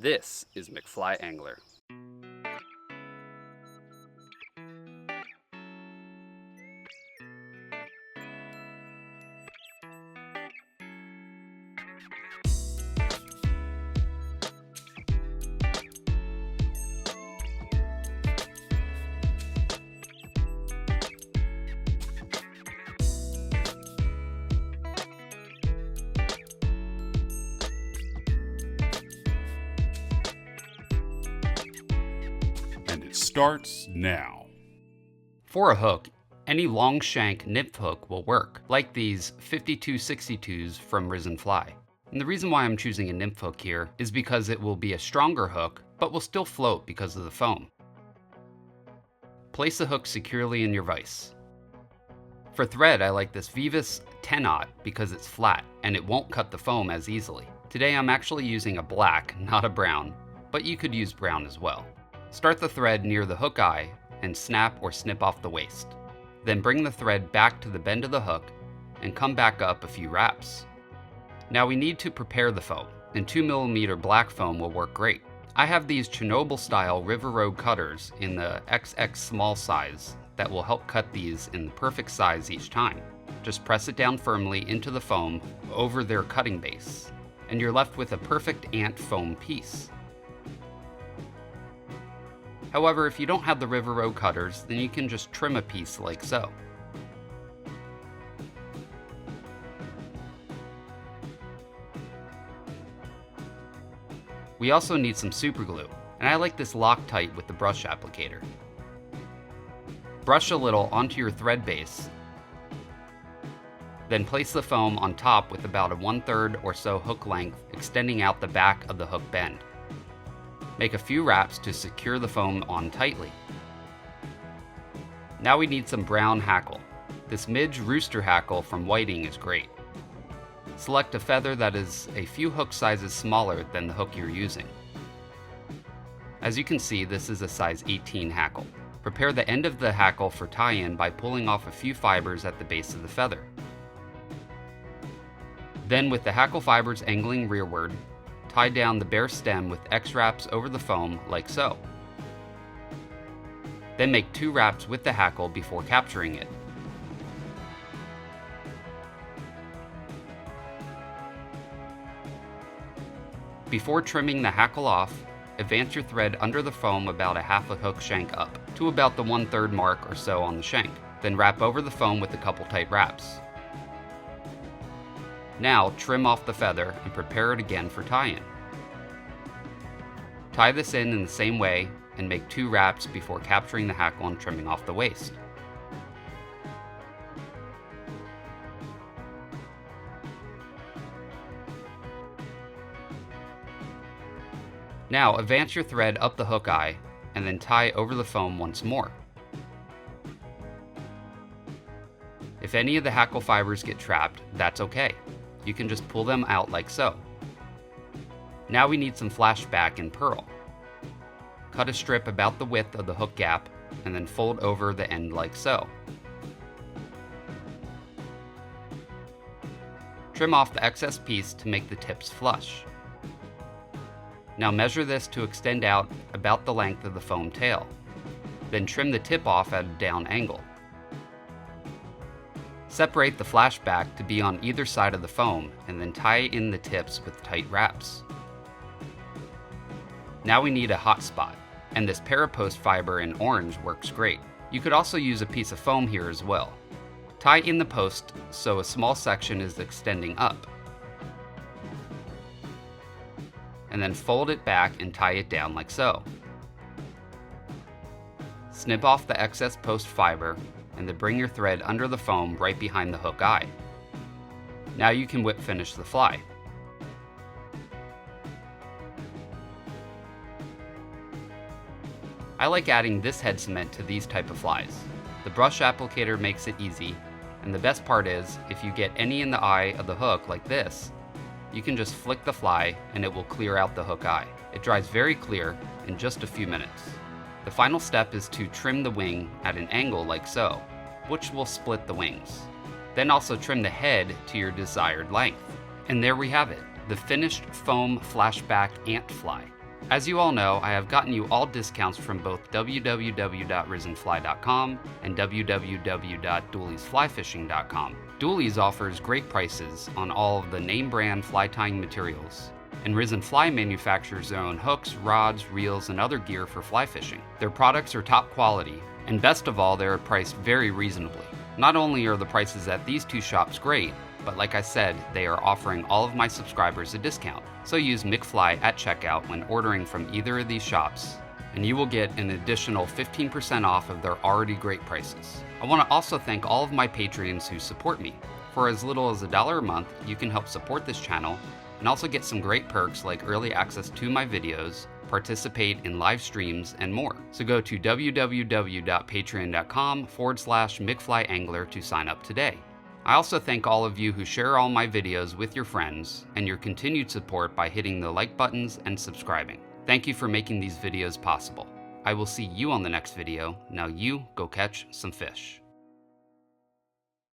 This is McFly Angler. And it starts now. For a hook, any long shank nymph hook will work, like these 5262s from Risen Fly. And the reason why I'm choosing a nymph hook here is because it will be a stronger hook, but will still float because of the foam. Place the hook securely in your vise. For thread, I like this Vivus 10-aught because it's flat and it won't cut the foam as easily. Today I'm actually using a black, not a brown, but you could use brown as well. Start the thread near the hook eye and snap or snip off the waist. Then bring the thread back to the bend of the hook and come back up a few wraps. Now we need to prepare the foam, and 2mm black foam will work great. I have these Chernobyl style River Road cutters in the XX small size that will help cut these in the perfect size each time. Just press it down firmly into the foam over their cutting base, and you're left with a perfect ant foam piece. However, if you don't have the River Road cutters, then you can just trim a piece like so. We also need some super glue, and I like this Loctite with the brush applicator. Brush a little onto your thread base, then place the foam on top with about a 1/3 or so hook length extending out the back of the hook bend. Make a few wraps to secure the foam on tightly. Now we need some brown hackle. This Midge Rooster hackle from Whiting is great. Select a feather that is a few hook sizes smaller than the hook you're using. As you can see, this is a size 18 hackle. Prepare the end of the hackle for tie-in by pulling off a few fibers at the base of the feather. Then with the hackle fibers angling rearward, tie down the bare stem with X wraps over the foam like so. Then make 2 wraps with the hackle before capturing it. Before trimming the hackle off, advance your thread under the foam about a half a hook shank up, to about the 1/3 mark or so on the shank. Then wrap over the foam with a couple tight wraps. Now trim off the feather and prepare it again for tie-in. Tie this in the same way and make 2 wraps before capturing the hackle and trimming off the waist. Now advance your thread up the hook eye and then tie over the foam once more. If any of the hackle fibers get trapped, that's okay. You can just pull them out like so. Now we need some flashback in pearl. Cut a strip about the width of the hook gap and then fold over the end like so. Trim off the excess piece to make the tips flush. Now measure this to extend out about the length of the foam tail. Then trim the tip off at a down angle. Separate the flashback to be on either side of the foam and then tie in the tips with tight wraps. Now we need a hotspot, and this parapost fiber in orange works great. You could also use a piece of foam here as well. Tie in the post so a small section is extending up. And then fold it back and tie it down like so. Snip off the excess post fiber and then bring your thread under the foam right behind the hook eye. Now you can whip finish the fly. I like adding this head cement to these type of flies. The brush applicator makes it easy, and the best part is, if you get any in the eye of the hook like this, you can just flick the fly and it will clear out the hook eye. It dries very clear in just a few minutes. The final step is to trim the wing at an angle like so, which will split the wings. Then also trim the head to your desired length. And there we have it, the finished foam flashback ant fly. As you all know, I have gotten you all discounts from both www.risenfly.com and www.dooliesflyfishing.com. Doolies offers great prices on all of the name brand fly tying materials, and Risen Fly manufactures their own hooks, rods, reels, and other gear for fly fishing. Their products are top quality, and best of all, they are priced very reasonably. Not only are the prices at these two shops great, but like I said, they are offering all of my subscribers a discount. So use McFly at checkout when ordering from either of these shops, and you will get an additional 15% off of their already great prices. I want to also thank all of my Patreons who support me. For as little as $1 a month, you can help support this channel and also get some great perks like early access to my videos, participate in live streams, and more. So go to www.patreon.com/McFlyAngler to sign up today. I also thank all of you who share all my videos with your friends and your continued support by hitting the like buttons and subscribing. Thank you for making these videos possible. I will see you on the next video. Now you go catch some fish.